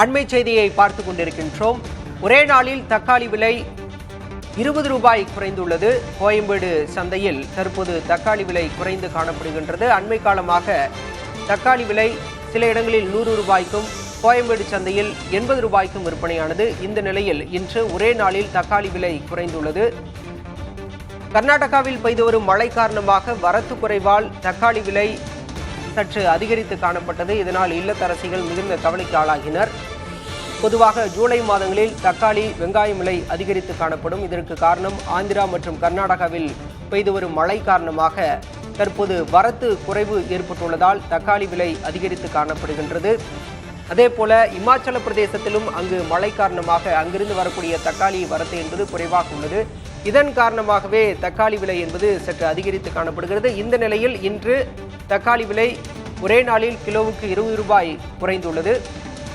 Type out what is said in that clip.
அண்மை செய்தியை பார்த்து கொண்டிருக்கின்றோம். ஒரே நாளில் தக்காளி விலை 20 ரூபாய் குறைந்துள்ளது. கோயம்பேடு சந்தையில் தற்போது தக்காளி விலை குறைந்து காணப்படுகின்றது. அண்மை காலமாக தக்காளி விலை சில இடங்களில் 100 ரூபாய்க்கும், கோயம்பேடு சந்தையில் 80 ரூபாய்க்கும் விற்பனையானது. இந்த நிலையில் இன்று ஒரே நாளில் தக்காளி விலை குறைந்துள்ளது. கர்நாடகாவில் பெய்து வரும் மழை காரணமாக வரத்து குறைவால் தக்காளி விலை சற்று அதிகரித்து காணப்பட்டது. இதனால் இல்லத்தரசிகள் மிகுந்த கவலைக்கு ஆளாகினர். பொதுவாக ஜூலை மாதங்களில் தக்காளி, வெங்காயம் விலை அதிகரித்து காணப்படும். இதற்கு காரணம் ஆந்திரா மற்றும் கர்நாடகாவில் பெய்து வரும் மழை காரணமாக தற்போது வரத்து குறைவு ஏற்பட்டுள்ளதால் தக்காளி விலை அதிகரித்து காணப்படுகின்றது. அதேபோல இமாச்சல பிரதேசத்திலும் அங்கு மழை காரணமாக அங்கிருந்து வரக்கூடிய தக்காளி வரத்து என்பது குறைவாக உள்ளது. இதன் காரணமாகவே தக்காளி விலை என்பது சற்று அதிகரித்து காணப்படுகிறது. இந்த நிலையில் இன்று தக்காளி விலை ஒரே நாளில் கிலோவுக்கு 20 ரூபாய் குறைந்துள்ளது.